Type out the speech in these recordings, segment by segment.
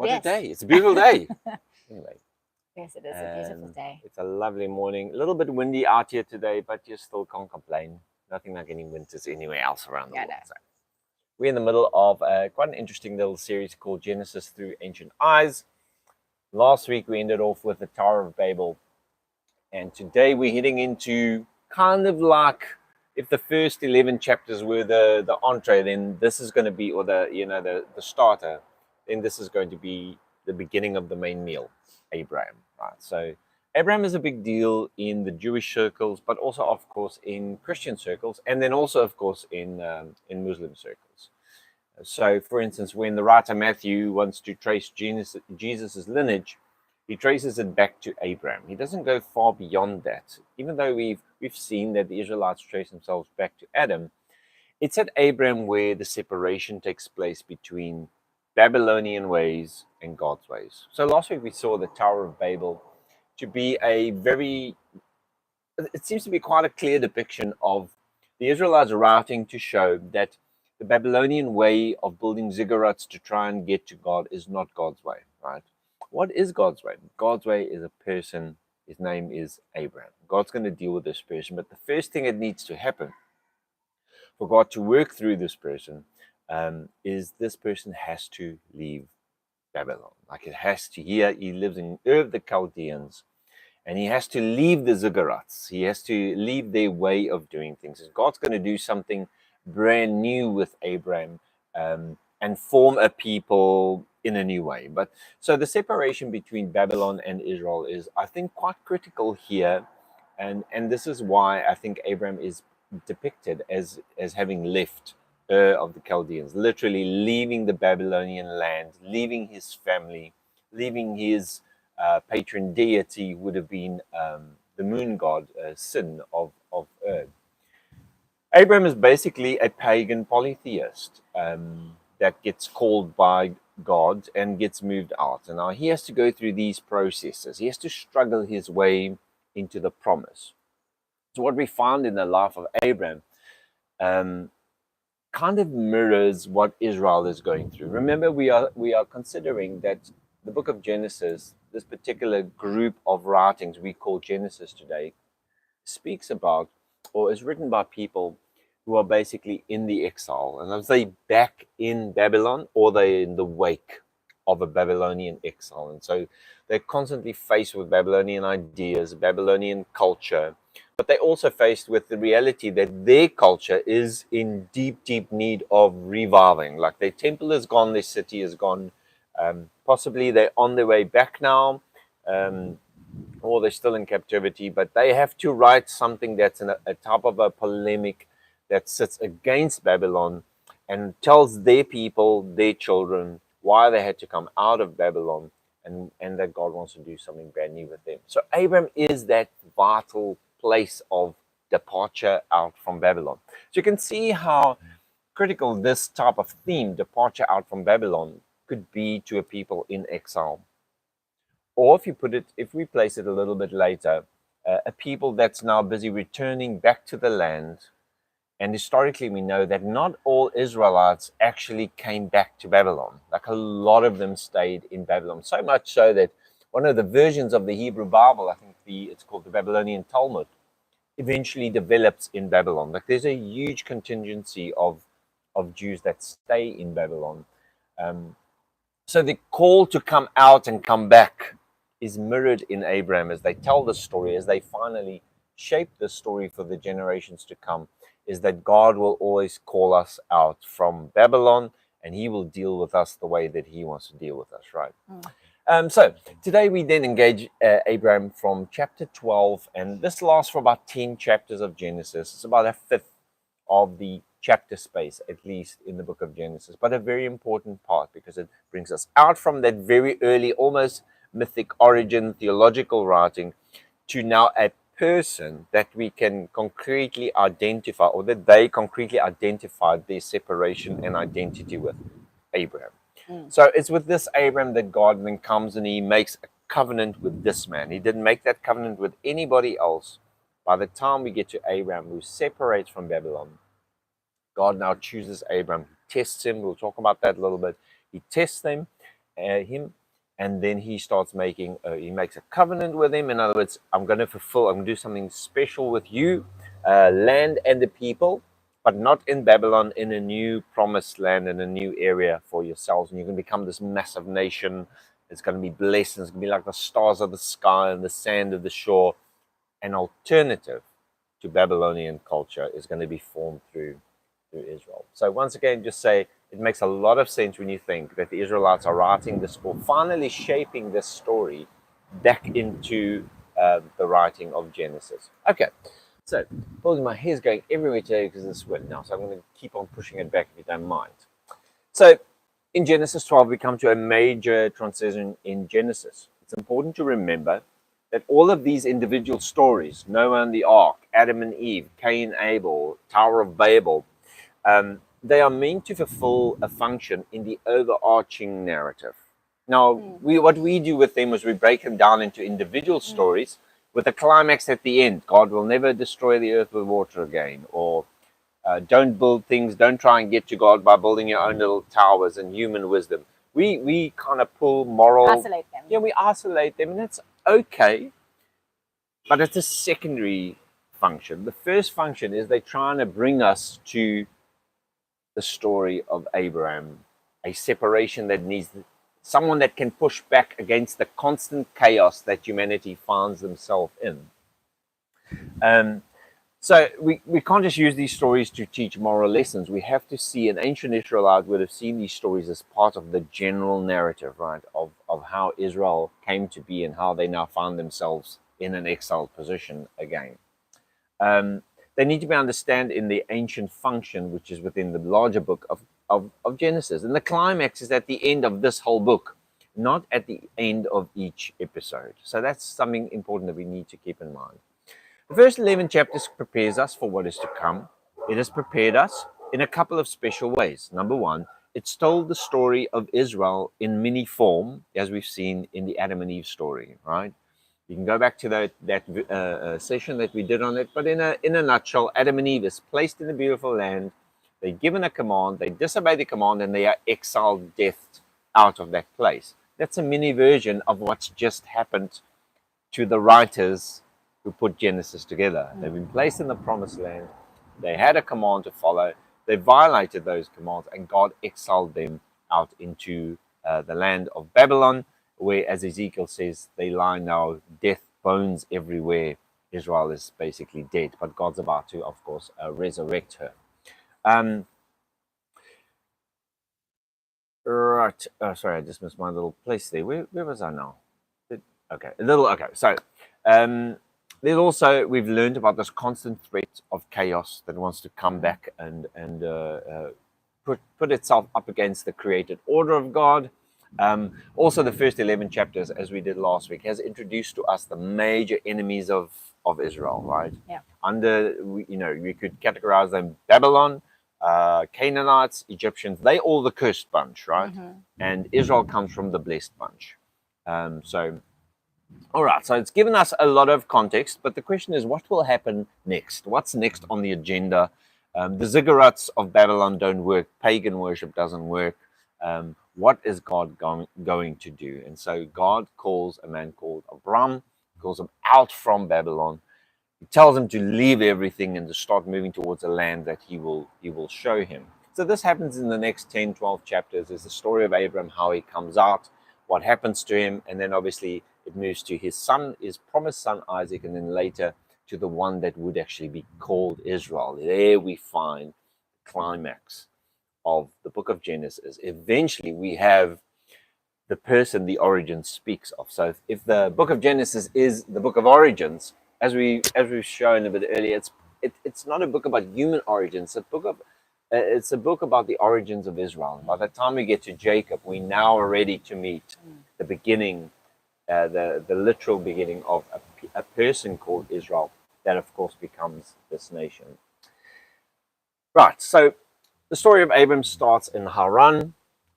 What Yes. a day. It's a beautiful day. Anyway. Yes, it is a beautiful day. It's a lovely morning. A little bit windy out here today, but you still can't complain. Nothing like any winters anywhere else around the Yeah, world. no. So we're in the middle of quite an interesting little series called Genesis Through Ancient Eyes. Last week we ended off with the Tower of Babel. And today we're heading into kind of like if the first 11 chapters were the entree, then this is going to be, or the starter, then this is going to be the beginning of the main meal, Abraham, right? So Abraham is a big deal in the Jewish circles, but also, of course, in Christian circles, and then also, of course, in Muslim circles. So, for instance, when the writer Matthew wants to trace Jesus's lineage, he traces it back to Abraham. He doesn't go far beyond that. Even though we've seen that the Israelites trace themselves back to Adam, it's at Abraham where the separation takes place between Babylonian ways and God's ways. So last week we saw the Tower of Babel to be it seems to be quite a clear depiction of the Israelites writing to show that the Babylonian way of building ziggurats to try and get to God is not God's way, right? What is God's way? God's way is a person. His name is Abraham. God's going to deal with this person. But the first thing that needs to happen for God to work through this person is this person has to leave Babylon. Like it has to, he lives in Ur of the Chaldeans, and he has to leave the ziggurats. He has to leave their way of doing things. God's going to do something brand new with Abraham and form a people in a new way. But so the separation between Babylon and Israel is, I think, quite critical here. And this is why I think Abraham is depicted as having left Ur of the Chaldeans, literally leaving the Babylonian land, leaving his family, leaving his patron deity would have been the moon god Sin of Ur. Abraham is basically a pagan polytheist that gets called by God and gets moved out. And now he has to go through these processes. He has to struggle his way into the promise. So what we found in the life of Abraham kind of mirrors what Israel is going through. Remember, we are considering that the book of Genesis, this particular group of writings we call Genesis today, speaks about or is written by people who are basically in the exile. And are they back in Babylon or they're in the wake of a Babylonian exile? And so they're constantly faced with Babylonian ideas, Babylonian culture, but they're also faced with the reality that their culture is in deep, deep need of reviving. Like their temple is gone, their city is gone. Possibly they're on their way back now, or they're still in captivity, but they have to write something that's in a type of a polemic that sits against Babylon and tells their people, their children, why they had to come out of Babylon and that God wants to do something brand new with them. So Abraham is that vital place of departure out from Babylon. So you can see how critical this type of theme, departure out from Babylon, could be to a people in exile. Or if we place it a little bit later, a people that's now busy returning back to the land. And historically, we know that not all Israelites actually came back to Babylon. Like a lot of them stayed in Babylon. So much so that one of the versions of the Hebrew Bible, I think it's called the Babylonian Talmud, eventually develops in Babylon. Like there's a huge contingency of Jews that stay in Babylon. So the call to come out and come back is mirrored in Abraham as they tell the story, as they finally shape the story for the generations to come, is that God will always call us out from Babylon and he will deal with us the way that he wants to deal with us, right? So today we then engage Abraham from chapter 12, and this lasts for about 10 chapters of Genesis. It's about a fifth of the chapter space, at least in the book of Genesis, but a very important part because it brings us out from that very early, almost mythic origin, theological writing, to now a person that we can concretely identify, or that they concretely identified their separation and identity with, Abraham. So it's with this Abraham that God then comes and he makes a covenant with this man. He didn't make that covenant with anybody else. By the time we get to Abraham, who separates from Babylon, God now chooses Abraham, tests him. We'll talk about that a little bit. He tests him, him, and then he starts making, he makes a covenant with him. In other words, I'm going to do something special with you, land and the people, but not in Babylon, in a new promised land, in a new area for yourselves. And you're going to become this massive nation. It's going to be blessed. And it's going to be like the stars of the sky and the sand of the shore. An alternative to Babylonian culture is going to be formed through Israel. So once again, just say, it makes a lot of sense when you think that the Israelites are writing this, or finally shaping this story back into the writing of Genesis. Okay, so my hair's going everywhere today because of the sweat now, so I'm going to keep on pushing it back if you don't mind. So in Genesis 12, we come to a major transition in Genesis. It's important to remember that all of these individual stories, Noah and the Ark, Adam and Eve, Cain, Abel, Tower of Babel, they are meant to fulfill a function in the overarching narrative. Now, what we do with them is we break them down into individual stories with a climax at the end. God will never destroy the earth with water again, or don't build things, don't try and get to God by building your own little towers and human wisdom. We kind of pull moral... Isolate them. Yeah, we isolate them, and it's okay, but it's a secondary function. The first function is they're trying to bring us to the story of Abraham, a separation that needs someone that can push back against the constant chaos that humanity finds themselves in. So we can't just use these stories to teach moral lessons. We have to see, an ancient Israelite would have seen these stories as part of the general narrative, right, of how Israel came to be and how they now find themselves in an exiled position again. They need to be understood in the ancient function, which is within the larger book of Genesis. And the climax is at the end of this whole book, not at the end of each episode. So that's something important that we need to keep in mind. The first 11 chapters prepares us for what is to come. It has prepared us in a couple of special ways. Number one, it's told the story of Israel in mini form, as we've seen in the Adam and Eve story, right? You can go back to that session that we did on it, but in a nutshell, Adam and Eve is placed in a beautiful land. They're given a command, they disobey the command, and they are exiled, death out of that place. That's a mini version of what's just happened to the writers who put Genesis together. They've been placed in the promised land. They had a command to follow. They violated those commands, and God exiled them out into the land of Babylon, where, as Ezekiel says, they lie now, death, bones everywhere. Israel is basically dead, but God's about to, of course, resurrect her. Right. Sorry, I just missed my little place there. Where was I now? Okay. So, there's also, we've learned about this constant threat of chaos that wants to come back and put itself up against the created order of God. Also, the first 11 chapters, as we did last week, has introduced to us the major enemies of Israel, right? Yeah. We could categorize them: Babylon, Canaanites, Egyptians. They all the cursed bunch, right? And Israel comes from the blessed bunch. All right, so it's given us a lot of context, but the question is, what will happen next? What's next on the agenda? The ziggurats of Babylon don't work. Pagan worship doesn't work. What is God going to do? And so God calls a man called Abram, calls him out from Babylon. He tells him to leave everything and to start moving towards a land that he will show him. So this happens in the next 10, 12 chapters. There's the story of Abram, how he comes out, what happens to him, and then obviously it moves to his son, his promised son Isaac, and then later to the one that would actually be called Israel. There we find the climax of the book of Genesis. Eventually we have the person the origin speaks of. So if the book of Genesis is the book of origins, as we've shown a bit earlier, it's not a book about human origins. It's a book about the origins of Israel. And by the time we get to Jacob, we now are ready to meet the beginning, the literal beginning of a person called Israel that, of course, becomes this nation. Right, so the story of Abram starts in Haran.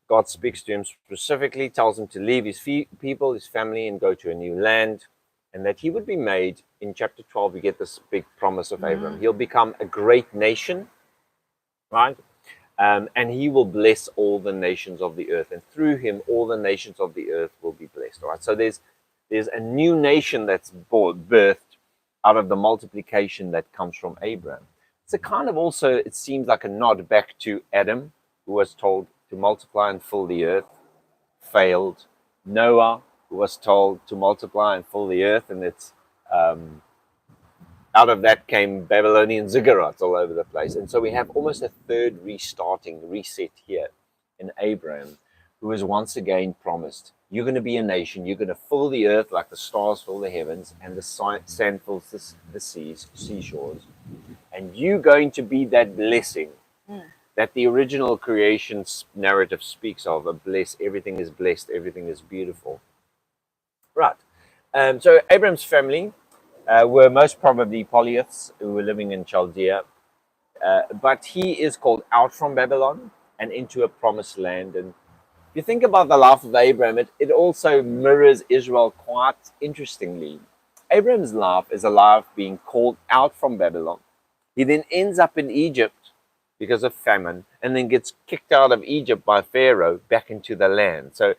God speaks to him specifically, tells him to leave his people, his family, and go to a new land, and that he would be made. In chapter 12, we get this big promise of Abram. He'll become a great nation, right? and he will bless all the nations of the earth, and through him all the nations of the earth will be blessed. All right, so there's a new nation that's birthed out of the multiplication that comes from Abraham. It's a kind of also, it seems like a nod back to Adam, who was told to multiply and fill the earth, failed. Noah, who was told to multiply and fill the earth, and it's out of that came Babylonian ziggurats all over the place. And so we have almost a third reset here in Abraham, who is once again promised, you're going to be a nation, you're going to fill the earth like the stars fill the heavens, and the sand fills the seashores. And you're going to be that blessing that the original creation narrative speaks of, everything is blessed, everything is beautiful. Right. So Abraham's family were most probably polytheists who were living in Chaldea. But he is called out from Babylon and into a promised land. And if you think about the life of Abraham, it also mirrors Israel quite interestingly. Abraham's life is a life being called out from Babylon. He then ends up in Egypt because of famine, and then gets kicked out of Egypt by Pharaoh back into the land. So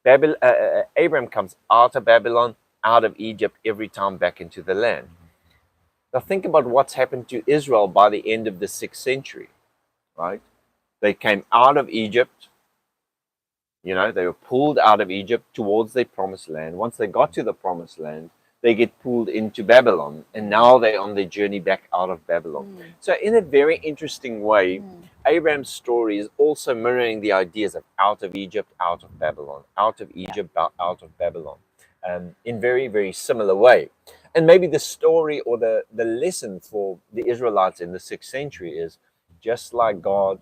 Abraham comes out of Babylon, out of Egypt, every time back into the land. Now think about what's happened to Israel by the end of the 6th century, right? They came out of Egypt, they were pulled out of Egypt towards their promised land. Once they got to the promised land, they get pulled into Babylon, and now they're on their journey back out of Babylon. So in a very interesting way, Abraham's story is also mirroring the ideas of out of Egypt, out of Babylon, out of Egypt, out of Babylon, in very, very similar way. And maybe the story or the lesson for the Israelites in the 6th century is, just like God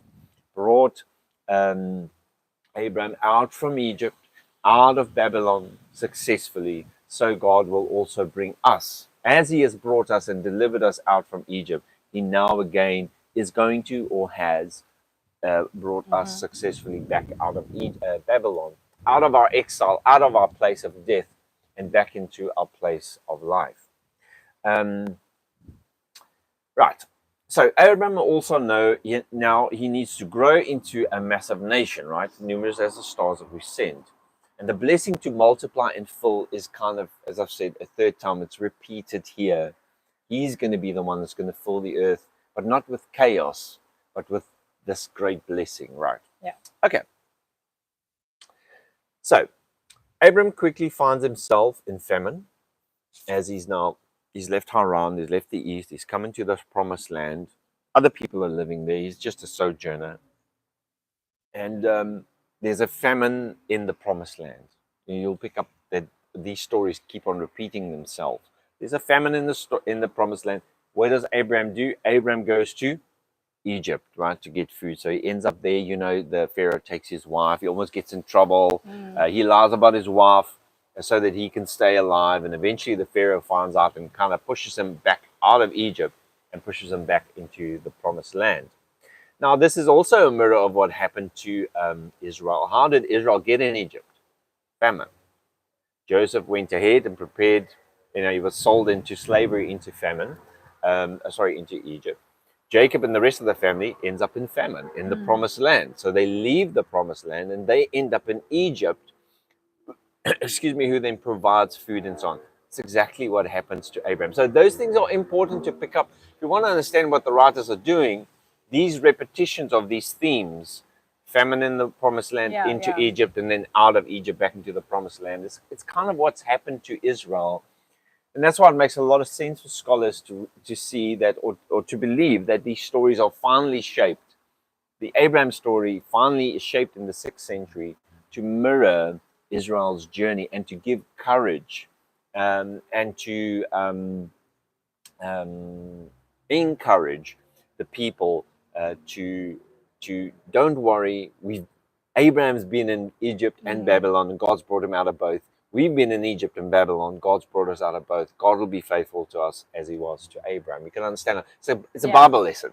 brought Abraham out from Egypt, out of Babylon successfully, so God will also bring us. As he has brought us and delivered us out from Egypt, he now again is going to, or has brought us successfully back out of Babylon, out of our exile, out of our place of death, and back into our place of life. Right. So Abraham also now he needs to grow into a massive nation, right? Numerous as the stars that we send. And the blessing to multiply and fill is kind of, as I've said, a third time, it's repeated here. He's going to be the one that's going to fill the earth, but not with chaos, but with this great blessing, right? Yeah. Okay. So Abraham quickly finds himself in famine, as he's left Haran, he's left the east, he's come into the promised land. Other people are living there. He's just a sojourner. And there's a famine in the promised land. You'll pick up that these stories keep on repeating themselves. There's a famine in the promised land. What does Abraham do? Abraham goes to Egypt, right, to get food. So he ends up there. The Pharaoh takes his wife. He almost gets in trouble. He lies about his wife so that he can stay alive. And eventually the Pharaoh finds out and kind of pushes him back out of Egypt and pushes him back into the promised land. Now, this is also a mirror of what happened to Israel. How did Israel get in Egypt? Famine. Joseph went ahead and prepared, he was sold into slavery, into into Egypt. Jacob and the rest of the family ends up in famine in the promised land. So they leave the promised land and they end up in Egypt, who then provides food and so on. It's exactly what happens to Abraham. So those things are important to pick up. If you want to understand what the writers are doing, these repetitions of these themes, famine in the promised land, into Egypt, and then out of Egypt back into the promised land, it's kind of what's happened to Israel. And that's why it makes a lot of sense for scholars to see that, or to believe that these stories are finally shaped. The Abraham story finally is shaped in the 6th century to mirror Israel's journey and to give courage and to encourage the people to don't worry. Abraham's been in Egypt and Babylon, and God's brought him out of both. We've been in Egypt and Babylon. God's brought us out of both. God will be faithful to us as he was to Abraham. You can understand it. So it's a Bible lesson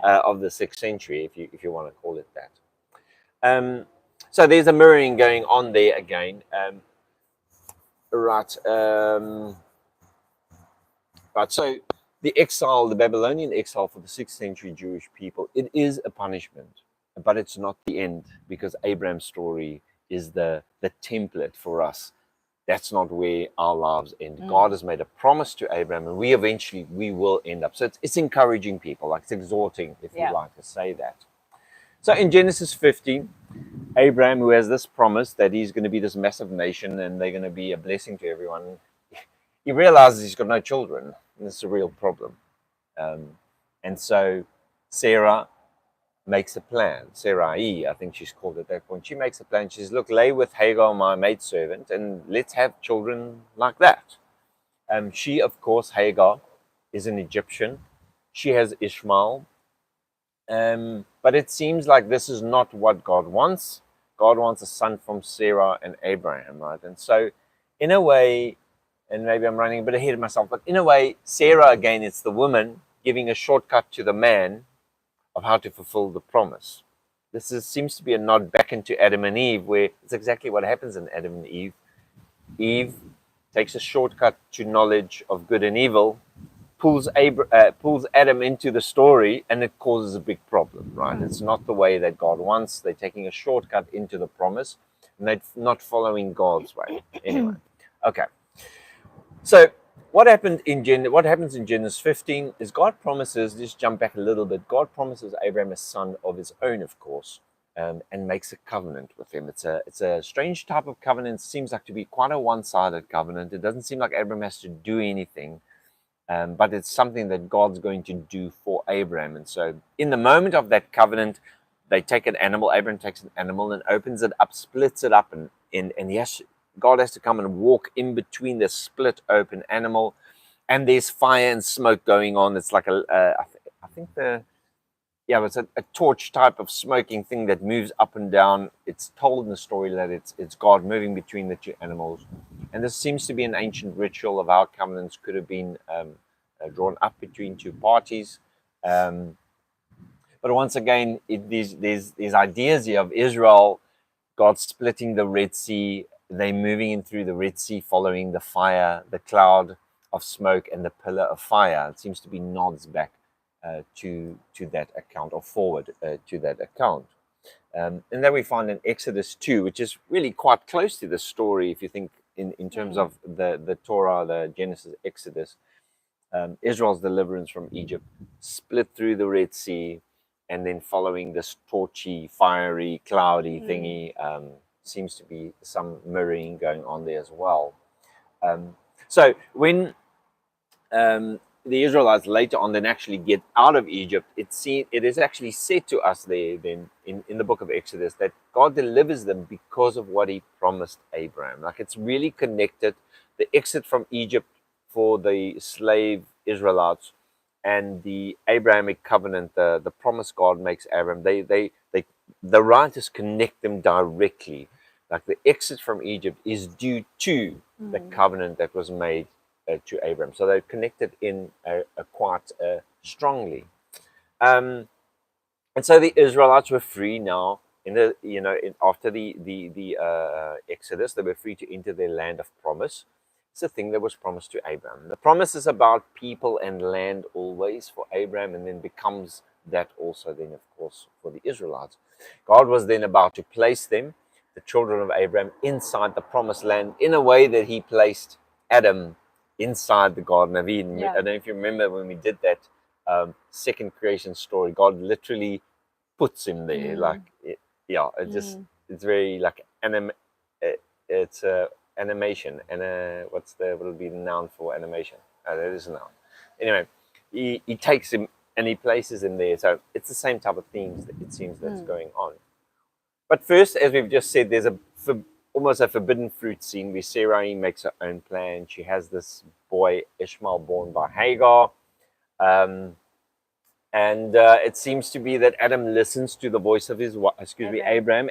of the 6th century, if you want to call it that. So there's a mirroring going on there again. Right. So the exile, the Babylonian exile for the 6th century Jewish people, it is a punishment, but it's not the end, because Abraham's story is the template for us. That's not where our lives end. God has made a promise to Abraham, and we will end up. So it's encouraging people, like it's exhorting, if you like to say that. So in Genesis 15, Abraham, who has this promise that he's going to be this massive nation and they're going to be a blessing to everyone, he realizes he's got no children. And it's a real problem. And so Sarah makes a plan. Sarai, I think she's called at that point. She makes a plan. She says, look, lay with Hagar, my maidservant, and let's have children like that. She, of course, Hagar, is an Egyptian. She has Ishmael. But it seems like this is not what God wants. God wants a son from Sarah and Abraham, right? And so, in a way, and maybe I'm running a bit ahead of myself, but in a way, Sarah, again, it's the woman giving a shortcut to the man of how to fulfill the promise. Seems to be a nod back into Adam and Eve, where it's exactly what happens in Adam and Eve. Eve takes a shortcut to knowledge of good and evil, pulls Adam into the story, and it causes a big problem, right? It's not the way that God wants. They're taking a shortcut into the promise, and they're not following God's way. Anyway, okay. So what happens in Genesis 15 is God promises, just jump back a little bit, God promises Abraham a son of his own, of course, and makes a covenant with him. It's a strange type of covenant. It seems like to be quite a one-sided covenant. It doesn't seem like Abraham has to do anything, but it's something that God's going to do for Abraham. And so in the moment of that covenant, they take an animal, Abraham takes an animal and opens it up, splits it up, and God has to come and walk in between the split open animal, and there's fire and smoke going on. It's like it's a torch type of smoking thing that moves up and down. It's told in the story that it's God moving between the two animals, and this seems to be an ancient ritual of how covenants could have been drawn up between two parties. But once again, there's ideas here of Israel, God splitting the Red Sea. They're moving in through the Red Sea, following the fire, the cloud of smoke, and the pillar of fire. It seems to be nods back to that account, or forward to that account. And then we find in Exodus 2, which is really quite close to the story, if you think in terms of the Torah, the Genesis, Exodus, Israel's deliverance from Egypt, split through the Red Sea, and then following this torchy, fiery, cloudy thingy. Seems to be some mirroring going on there as well. So when the Israelites later on then actually get out of Egypt, it is actually said to us there then in the book of Exodus that God delivers them because of what he promised Abraham. Like, it's really connected. The exit from Egypt for the slave Israelites and the Abrahamic covenant, the promise God makes Abraham, the writers connect them directly. Like, the exit from Egypt is due to the covenant that was made to Abraham. So they're connected in quite strongly. And so the Israelites were free now. After the Exodus, they were free to enter their land of promise. It's a thing that was promised to Abraham. The promise is about people and land always for Abraham, and then becomes that also then, of course, for the Israelites. God was then about to place them, the children of Abraham, inside the promised land in a way that he placed Adam inside the Garden of Eden. I don't know if you remember when we did that second creation story. God literally puts him there. It's very like it's animation. And what would be the noun for animation? That is a noun. Anyway, he takes him and he places him there. So it's the same type of themes that it seems that's going on. But first, as we've just said, there's almost a forbidden fruit scene where Sarai makes her own plan. She has this boy, Ishmael, born by Hagar. And it seems to be that Adam listens to the voice of his wife, Abraham,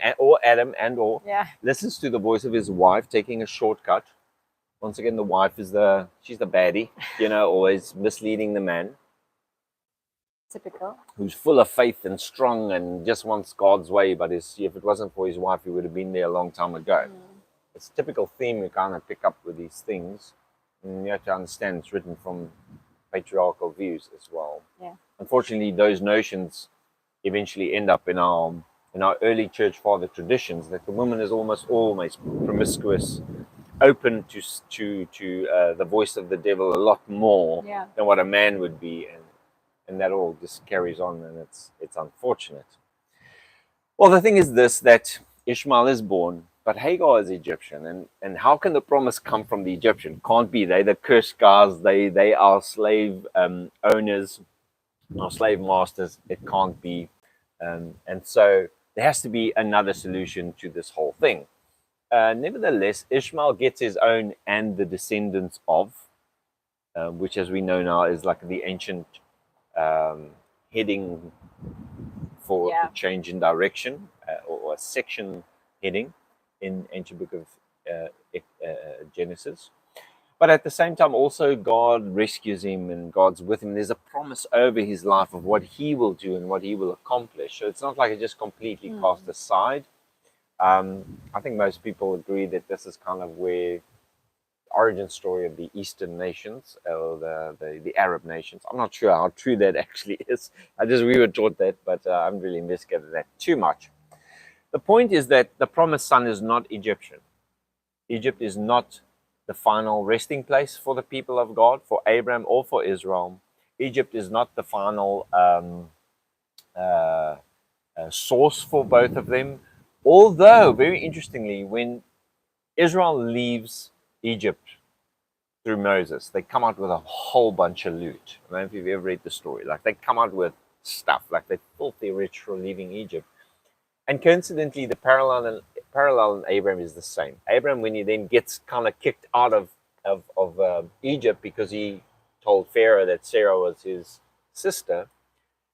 listens to the voice of his wife, taking a shortcut. Once again, the wife she's the baddie, always misleading the man. Typical. Who's full of faith and strong and just wants God's way, but if it wasn't for his wife, he would have been there a long time ago. It's a typical theme we kind of pick up with these things. And you have to understand it's written from patriarchal views as well. Yeah. Unfortunately, those notions eventually end up in our early church father traditions, that the woman is almost always promiscuous, open to the voice of the devil a lot more Yeah. than what a man would be, and that all just carries on, and it's unfortunate. Well, the thing is this, that Ishmael is born, but Hagar is Egyptian, and how can the promise come from the Egyptian? Can't be. They the cursed guys. They are slave owners, or slave masters. It can't be, and so there has to be another solution to this whole thing. Nevertheless, Ishmael gets his own and the descendants of, which, as we know now, is like the ancient um, heading for Yeah. a change in direction, or a section heading in ancient book of Genesis. But at the same time, also God rescues him and God's with him. There's a promise over his life of what he will do and what he will accomplish. So it's not like it's just completely cast aside. I think most people agree that this is kind of where origin story of the Eastern nations, or the Arab nations. I'm not sure how true that actually is. We were taught that, but I haven't really investigated that too much. The point is that the promised son is not Egyptian. Egypt is not the final resting place for the people of God, for Abraham or for Israel. Egypt is not the final source for both of them. Although, very interestingly, when Israel leaves Egypt through Moses, they come out with a whole bunch of loot. I don't know if you've ever read the story. Like, they come out with stuff, like they're filthy rich for leaving Egypt. And coincidentally, the parallel in Abraham is the same. Abraham, when he then gets kind of kicked out of Egypt because he told Pharaoh that Sarah was his sister,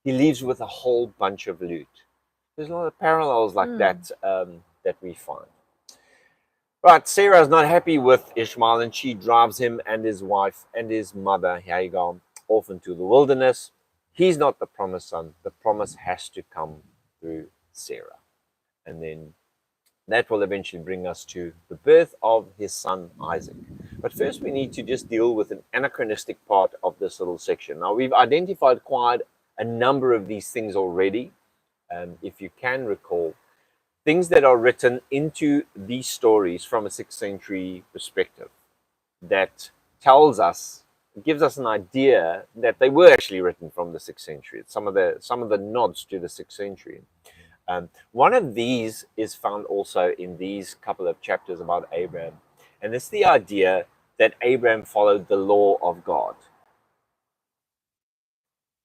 he leaves with a whole bunch of loot. There's a lot of parallels like that that we find. Right, Sarah is not happy with Ishmael, and she drives him and his wife and his mother Hagar off into the wilderness. He's not the promised son. The promise has to come through Sarah. And then that will eventually bring us to the birth of his son Isaac. But first, we need to just deal with an anachronistic part of this little section. Now, we've identified quite a number of these things already. If you can recall, things that are written into these stories from a 6th century perspective that tells us, gives us an idea that they were actually written from the 6th century. It's some of the nods to the 6th century. One of these is found also in these couple of chapters about Abraham, and it's the idea that Abraham followed the law of God.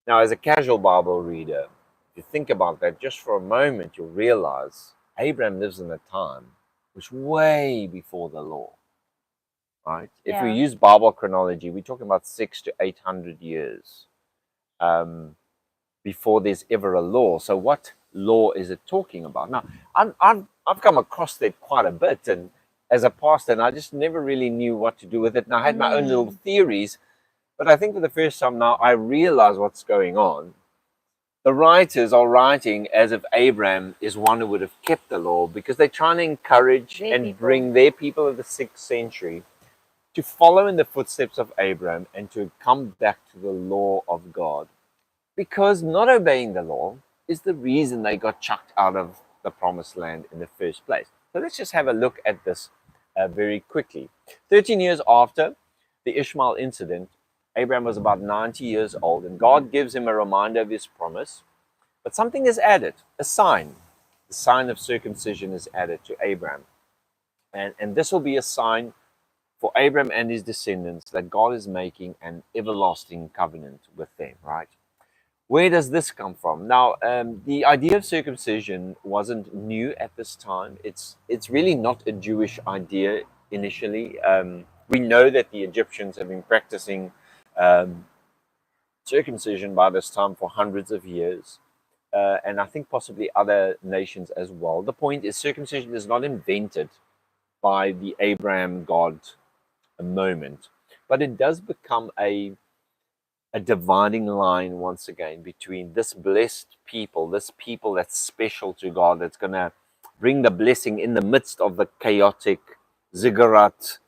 Now, as a casual Bible reader, if you think about that just for a moment, you'll realize Abraham lives in a time which was way before the law, right? If we use Bible chronology, we're talking about 600 to 800 years before there's ever a law. So what law is it talking about? Now, I've come across that quite a bit, and as a pastor, and I just never really knew what to do with it. And I had my own little theories, but I think for the first time now, I realize what's going on. The writers are writing as if Abraham is one who would have kept the law, because they're trying to encourage and bring their people of the 6th century to follow in the footsteps of Abraham and to come back to the law of God. Because not obeying the law is the reason they got chucked out of the promised land in the first place. So let's just have a look at this very quickly. 13 years after the Ishmael incident, Abraham was about 90 years old, and God gives him a reminder of his promise. But something is added, a sign. The sign of circumcision is added to Abraham. And this will be a sign for Abraham and his descendants that God is making an everlasting covenant with them, right? Where does this come from? Now, the idea of circumcision wasn't new at this time. It's really not a Jewish idea initially. We know that the Egyptians have been practicing circumcision by this time for hundreds of years, and I think possibly other nations as well. The point is, circumcision is not invented by the Abraham God moment, but it does become a dividing line once again between this blessed people, this people that's special to God, that's going to bring the blessing in the midst of the chaotic ziggurat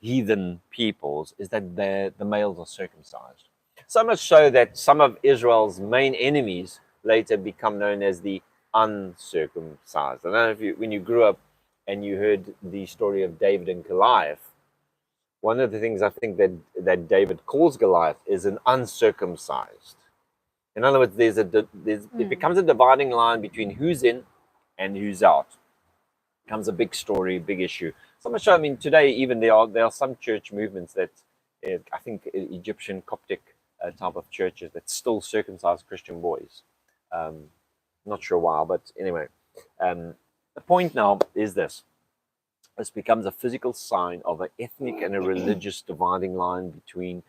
heathen peoples is that the males are circumcised. So much so that some of Israel's main enemies later become known as the uncircumcised. I don't know if when you grew up and you heard the story of David and Goliath, one of the things I think that David calls Goliath is an uncircumcised. In other words, it becomes a dividing line between who's in and who's out. It becomes a big story, big issue. So much so, I mean, today even there are some church movements that I think Egyptian Coptic type of churches that still circumcise Christian boys. Not sure why, but anyway. The point now is this. This becomes a physical sign of an ethnic and a religious dividing line between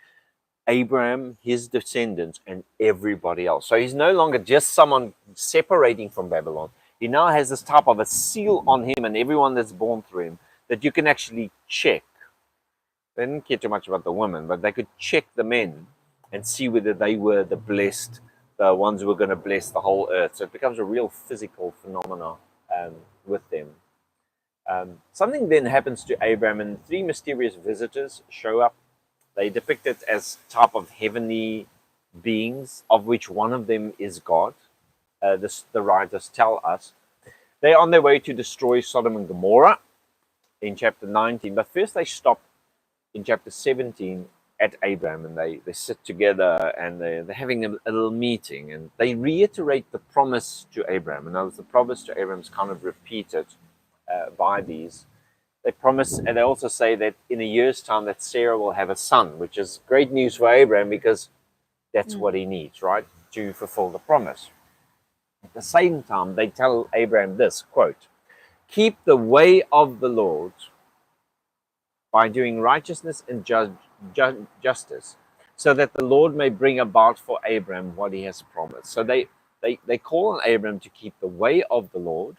Abraham, his descendants, and everybody else. So he's no longer just someone separating from Babylon. He now has this type of a seal on him and everyone that's born through him that you can actually check. They didn't care too much about the women, but they could check the men and see whether they were the blessed, the ones who were going to bless the whole earth. So it becomes a real physical phenomenon with them. Something then happens to Abraham, and three mysterious visitors show up. They depict it as type of heavenly beings, of which one of them is God. The writers tell us. They're on their way to destroy Sodom and Gomorrah in chapter 19. But first they stop in chapter 17 at Abraham, and they sit together and they're having a little meeting. And they reiterate the promise to Abraham. And the promise to Abraham is kind of repeated by these. They promise, and they also say that in a year's time that Sarah will have a son, which is great news for Abraham because that's what he needs, right, to fulfill the promise. At the same time, they tell Abraham this, quote, "Keep the way of the Lord by doing righteousness and justice, so that the Lord may bring about for Abraham what he has promised." So they call on Abraham to keep the way of the Lord,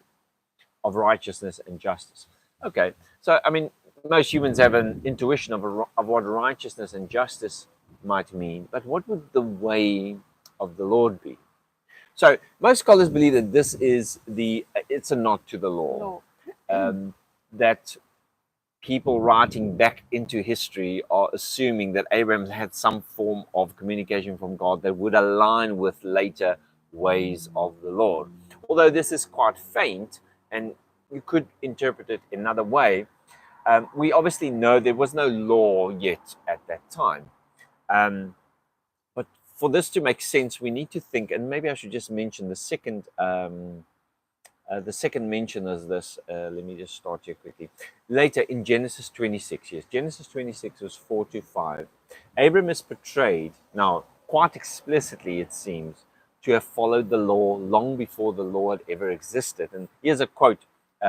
of righteousness and justice. Okay, so I mean, most humans have an intuition of what righteousness and justice might mean, but what would the way of the Lord be? So most scholars believe that this is it's a nod to the law. That people writing back into history are assuming that Abraham had some form of communication from God that would align with later ways of the Lord. Although this is quite faint, and you could interpret it another way. We obviously know there was no law yet at that time. But for this to make sense, we need to think, and maybe I should just mention the second mention is this. Let me just start here quickly. Later in Genesis 26, yes, Genesis 26 was 4 to 5. Abram is portrayed, now quite explicitly it seems, to have followed the law long before the law had ever existed. And here's a quote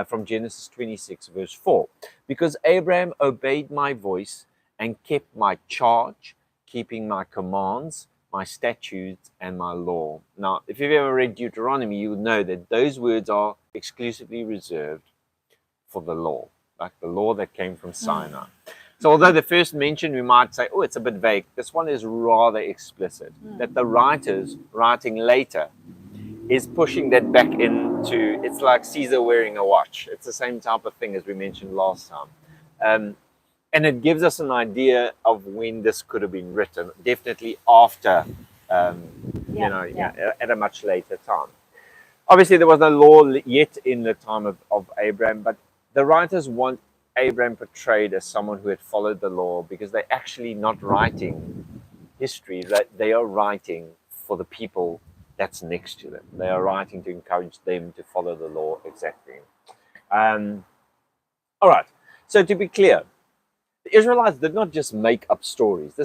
from Genesis 26, verse 4. "Because Abraham obeyed my voice and kept my charge, keeping my commands, my statutes, and my law." Now, if you've ever read Deuteronomy, you would know that those words are exclusively reserved for the law, like the law that came from Sinai. So although the first mention we might say, oh, it's a bit vague, this one is rather explicit, that the writers writing later is pushing that back into, it's like Caesar wearing a watch. It's the same type of thing as we mentioned last time. And it gives us an idea of when this could have been written, definitely after, at a much later time. Obviously, there was no law yet in the time of Abraham, but the writers want Abraham portrayed as someone who had followed the law because they're actually not writing history, that they are writing for the people that's next to them. They are writing to encourage them to follow the law exactly. All right, so to be clear, the Israelites did not just make up stories.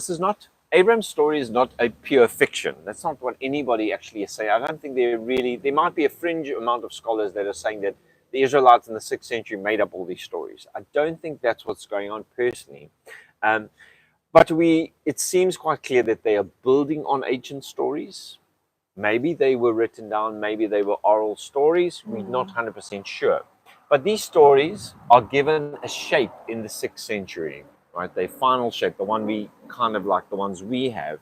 Abraham's story is not a pure fiction. That's not what anybody actually is saying. I don't think there might be a fringe amount of scholars that are saying that the Israelites in the 6th century made up all these stories. I don't think that's what's going on personally. But it seems quite clear that they are building on ancient stories. Maybe they were written down, maybe they were oral stories. We're not 100% sure. But these stories are given a shape in the 6th century, right? Their final shape, the one we kind of like the ones we have,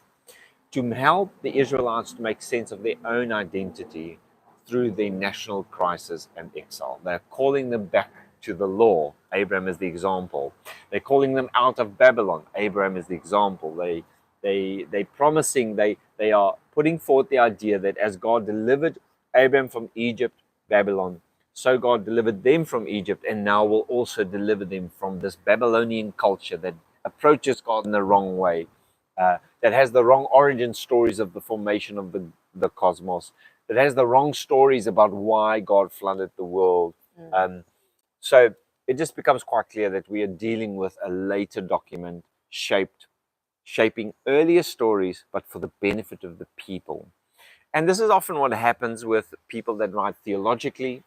to help the Israelites to make sense of their own identity through their national crisis and exile. They're calling them back to the law. Abraham is the example. They're calling them out of Babylon. Abraham is the example. They promising, they are putting forth the idea that as God delivered Abraham from Egypt, Babylon, so God delivered them from Egypt and now will also deliver them from this Babylonian culture that approaches God in the wrong way, that has the wrong origin stories of the formation of the cosmos, that has the wrong stories about why God flooded the world. So it just becomes quite clear that we are dealing with a later document shaping earlier stories, but for the benefit of the people. And this is often what happens with people that write theologically,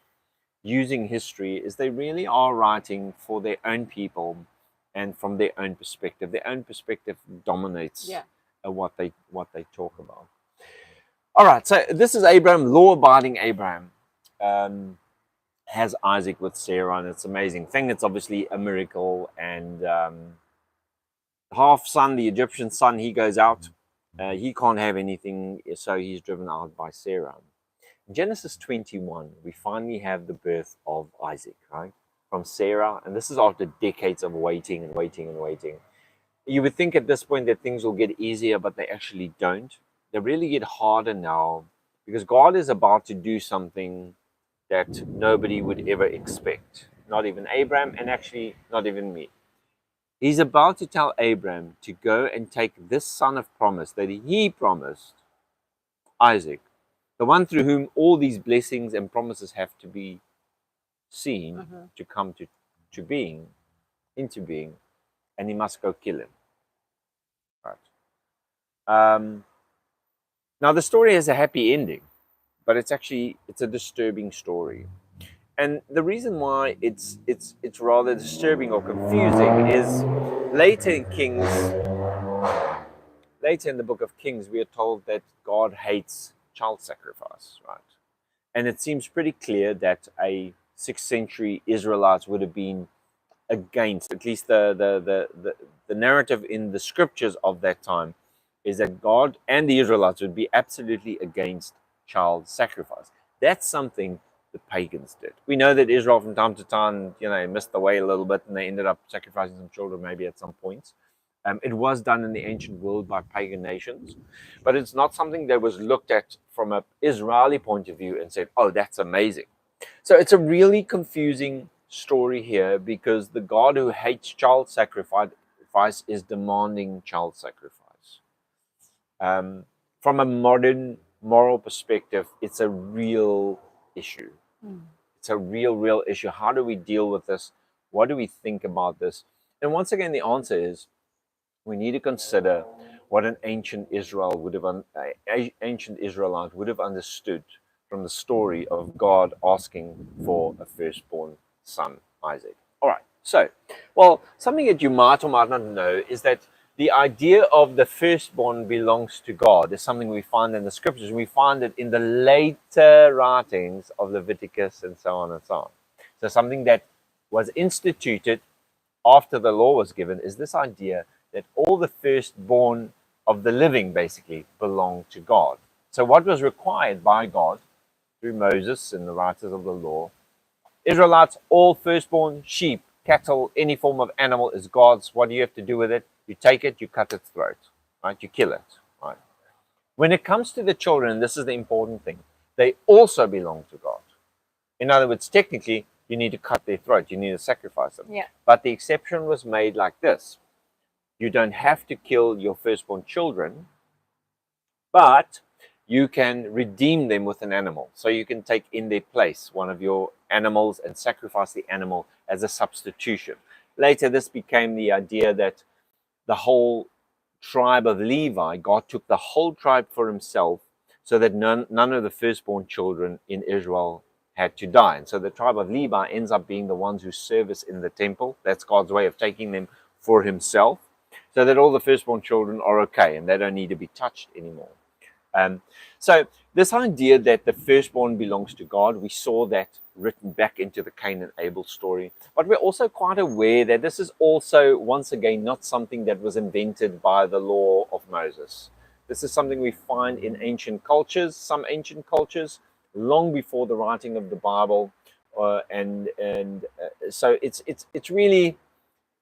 using history, is they really are writing for their own people and from their own perspective. Their own perspective dominates what they talk about. All right, so this is Abraham, law-abiding Abraham. Has Isaac with Sarah, and it's an amazing thing. It's obviously a miracle. And half son, the Egyptian son, he goes out. He can't have anything, so he's driven out by Sarah. In Genesis 21, we finally have the birth of Isaac, right? From Sarah, and this is after decades of waiting and waiting and waiting. You would think at this point that things will get easier, but they actually don't. They really get harder now because God is about to do something that nobody would ever expect. Not even Abraham, and actually not even me. He's about to tell Abraham to go and take this son of promise that he promised, Isaac, the one through whom all these blessings and promises have to be seen to come to being, into being, and he must go kill him. Right. Now the story has a happy ending, but it's a disturbing story. And the reason why it's rather disturbing or confusing is later in the book of Kings, we are told that God hates child sacrifice, right? And it seems pretty clear that a 6th century Israelites would have been against, at least the narrative in the scriptures of that time is that God and the Israelites would be absolutely against child sacrifice. That's something the pagans did. We know that Israel from time to time, missed the way a little bit and they ended up sacrificing some children maybe at some points. It was done in the ancient world by pagan nations, but it's not something that was looked at from an Israeli point of view and said, oh, that's amazing. So it's a really confusing story here because the God who hates child sacrifice is demanding child sacrifice. From a modern moral perspective, it's a real issue. It's a real issue. How do we deal with this? What do we think about this? And once again, the answer is we need to consider what an ancient Israelite would have understood from the story of God asking for a firstborn son, Isaac. All right. So, something that you might or might not know is that the idea of the firstborn belongs to God is something we find in the scriptures. We find it in the later writings of Leviticus and so on and so on. So something that was instituted after the law was given is this idea that all the firstborn of the living basically belong to God. So what was required by God through Moses and the writers of the law, Israelites, all firstborn, sheep, cattle, any form of animal is God's. What do you have to do with it? You take it, you cut its throat, right? You kill it, right? When it comes to the children, this is the important thing. They also belong to God. In other words, technically, you need to cut their throat. You need to sacrifice them. Yeah. But the exception was made like this. You don't have to kill your firstborn children, but you can redeem them with an animal. So you can take in their place one of your animals and sacrifice the animal as a substitution. Later, this became the idea that the whole tribe of Levi, God took the whole tribe for himself so that none of the firstborn children in Israel had to die. And so the tribe of Levi ends up being the ones who service in the temple. That's God's way of taking them for himself, so that all the firstborn children are okay and they don't need to be touched anymore. So this idea that the firstborn belongs to God, we saw that written back into the Cain and Abel story. But we're also quite aware that this is also, once again, not something that was invented by the law of Moses. This is something we find in ancient cultures, some ancient cultures, long before the writing of the Bible, So it's really,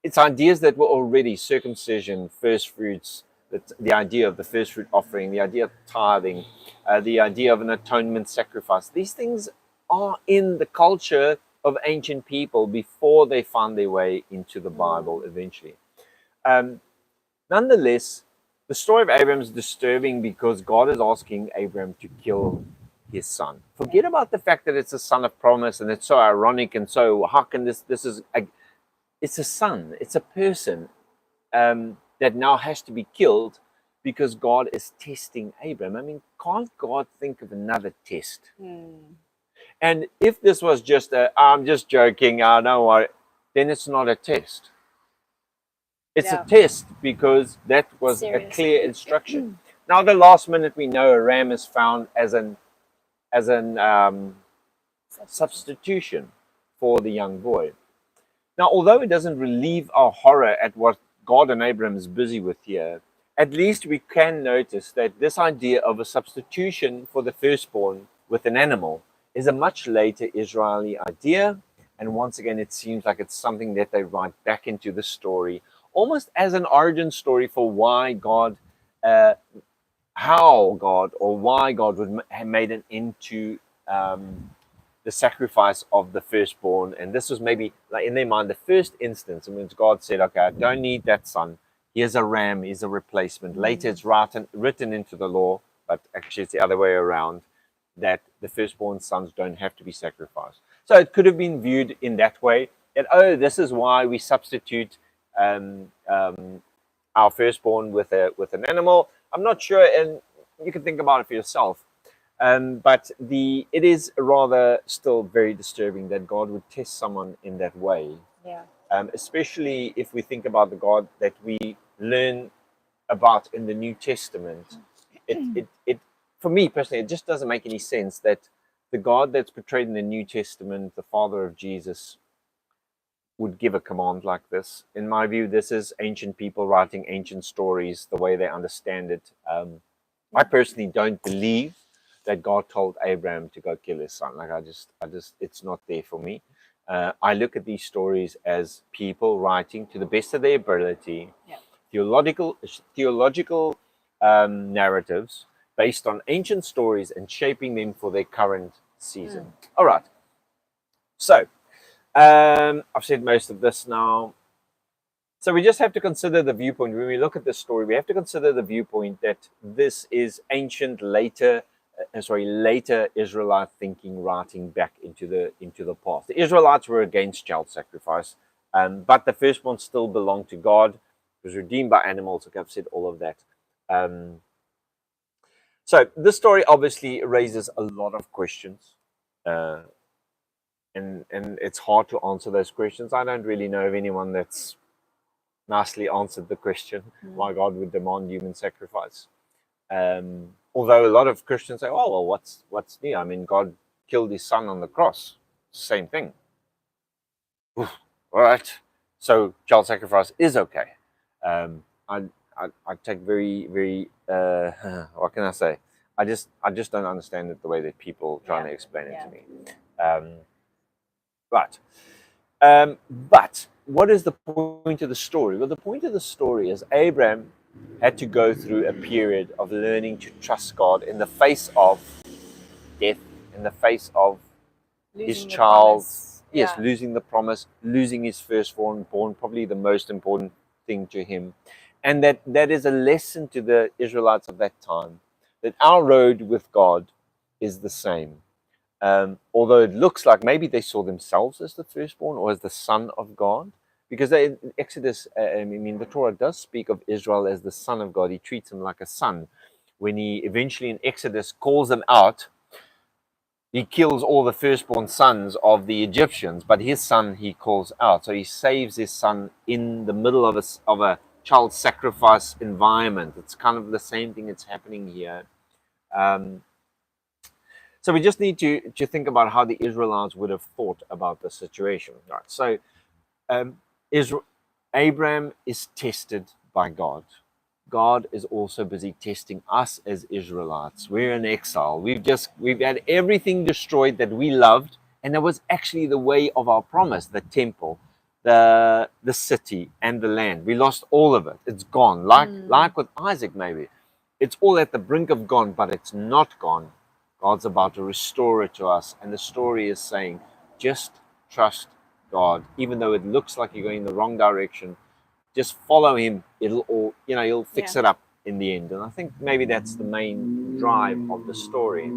it's ideas that were already circumcision, first fruits, the idea of the first fruit offering, the idea of tithing, the idea of an atonement sacrifice. These things are in the culture of ancient people before they found their way into the Bible eventually. Nonetheless, the story of Abraham is disturbing because God is asking Abraham to kill his son. Forget about the fact that it's a son of promise and it's so ironic and so how can this is a, it's a son, it's a person that now has to be killed because God is testing Abraham. I mean, can't God think of another test? And if this was just I'm just joking, I don't worry, then it's not a test. It's a test because that was a clear instruction. Now, the last minute, we know a ram is found as an substitution for the young boy. Now, although it doesn't relieve our horror at what God and Abraham is busy with here, at least we can notice that this idea of a substitution for the firstborn with an animal is a much later Israeli idea. And once again, it seems like it's something that they write back into the story, almost as an origin story for why God, how God, or why God would have made an end to the sacrifice of the firstborn. And this was maybe, like in their mind, the first instance in which God said, okay, I don't need that son. Here's a ram, here's a replacement. Later it's written into the law, but actually it's the other way around, that the firstborn sons don't have to be sacrificed. So it could have been viewed in that way, that, oh, this is why we substitute our firstborn with an animal. I'm not sure, and you can think about it for yourself. But it is rather still very disturbing that God would test someone in that way. Yeah. Especially if we think about the God that we learn about in the New Testament. It for me personally, it just doesn't make any sense that the God that's portrayed in the New Testament, the Father of Jesus, would give a command like this. In my view, this is ancient people writing ancient stories the way they understand it. I personally don't believe that God told Abraham to go kill his son. Like I just, it's not there for me. I look at these stories as people writing to the best of their ability, theological narratives based on ancient stories and shaping them for their current season. All right. So I've said most of this now. So we just have to consider the viewpoint. When we look at this story, we have to consider the viewpoint that this is ancient, later Israelite thinking, writing back into the past. The Israelites were against child sacrifice, but the firstborn still belonged to God. It was redeemed by animals. Like I've said, all of that. So this story obviously raises a lot of questions, and it's hard to answer those questions. I don't really know of anyone that's nicely answered the question why God would demand human sacrifice. Although a lot of Christians say, "Oh, well, what's new? I mean, God killed His Son on the cross. Same thing." Oof, all right. So child sacrifice is okay. I take very what can I say? I just don't understand it the way that people trying to explain it to me. Right. But what is the point of the story? Well, the point of the story is Abraham had to go through a period of learning to trust God in the face of death, in the face of his child, losing the promise, losing his firstborn, probably the most important thing to him. And that is a lesson to the Israelites of that time, that our road with God is the same. Although it looks like maybe they saw themselves as the firstborn or as the son of God, because in Exodus, the Torah does speak of Israel as the son of God. He treats him like a son. When he eventually in Exodus calls them out, he kills all the firstborn sons of the Egyptians, but his son he calls out. So he saves his son in the middle of a child sacrifice environment. It's kind of the same thing that's happening here. So we just need to think about how the Israelites would have thought about the situation. Right. So Abraham is tested by God. God is also busy testing us as Israelites. We're in exile. We've had everything destroyed that we loved And it was actually the way of our promise, the temple, the city, and the land. We lost all of it. It's gone. Like with Isaac, maybe. It's all at the brink of gone, but it's not gone. God's about to restore it to us. And the story is saying, just trust God. Even though it looks like you're going in the wrong direction, just follow him. It'll all, he'll fix it up in the end. And I think maybe that's the main drive of the story.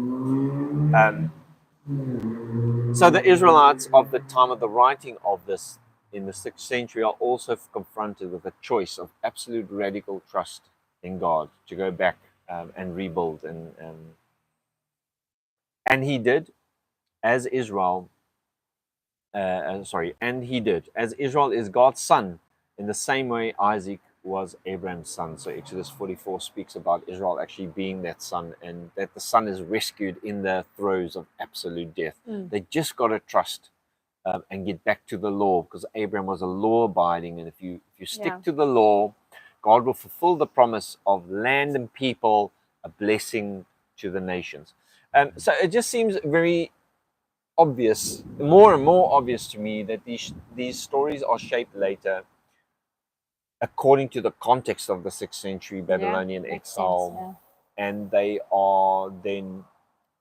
So the Israelites of the time of the writing of this in the 6th century are also confronted with a choice of absolute radical trust in God to go back and rebuild. And he did, as Israel, and he did, as Israel is God's son, in the same way Isaac was Abraham's son. So Exodus 44 speaks about Israel actually being that son, and that the son is rescued in the throes of absolute death. They just got to trust and get back to the law, because Abraham was a law-abiding, and if you stick to the law, God will fulfill the promise of land and people, a blessing to the nations. So it just seems very obvious, more and more obvious to me, that these stories are shaped later according to the context of the 6th century Babylonian exile, and they are then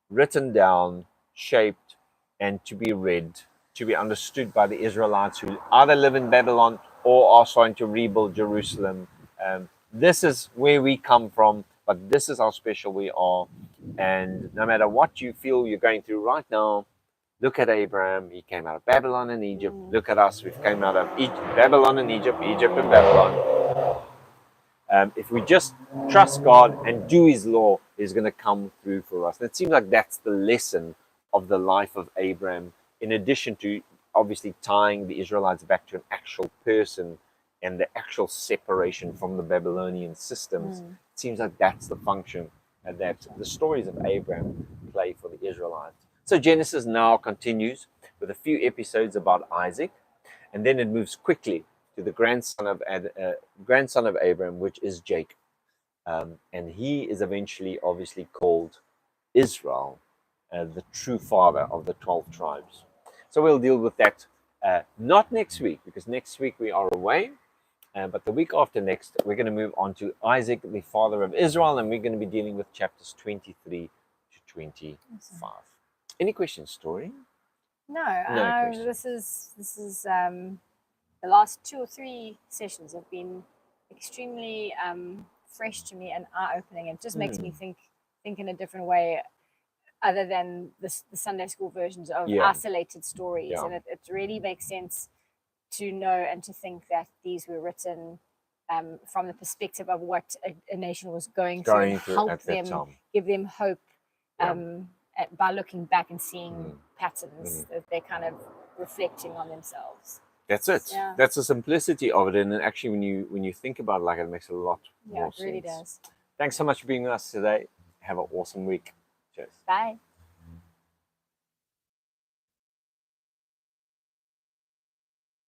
written down, shaped, and to be read, to be understood by the Israelites who either live in Babylon or are starting to rebuild Jerusalem. This is where we come from, but this is how special we are. And no matter what you feel you're going through right now, look at Abraham. He came out of Babylon and Egypt. Look at us. We've came out of Babylon and Egypt, Egypt and Babylon. If we just trust God and do his law, he's going to come through for us. And it seems like that's the lesson of the life of Abraham, in addition to obviously tying the Israelites back to an actual person and the actual separation from the Babylonian systems. It seems like that's the function that the stories of Abraham play for the Israelites. So Genesis now continues with a few episodes about Isaac, and then it moves quickly to the grandson of Abraham, which is Jacob. And he is eventually obviously called Israel, the true father of the 12 tribes. So we'll deal with that not next week, because next week we are away. But the week after next, we're going to move on to Isaac, the father of Israel, and we're going to be dealing with chapters 23 to 25. Awesome. Any questions, Story? No questions. This is the last 2 or 3 sessions have been extremely fresh to me and eye-opening. It just makes me think in a different way, other than the Sunday school versions of isolated stories. And it really makes sense to know and to think that these were written from the perspective of what a nation was going through, and help them, give them hope by looking back and seeing patterns that they're kind of reflecting on themselves. That's it. Yeah. That's the simplicity of it, and actually, when you think about it like it, makes a lot more sense. Yeah, it really does. Thanks so much for being with us today. Have an awesome week. Cheers. Bye.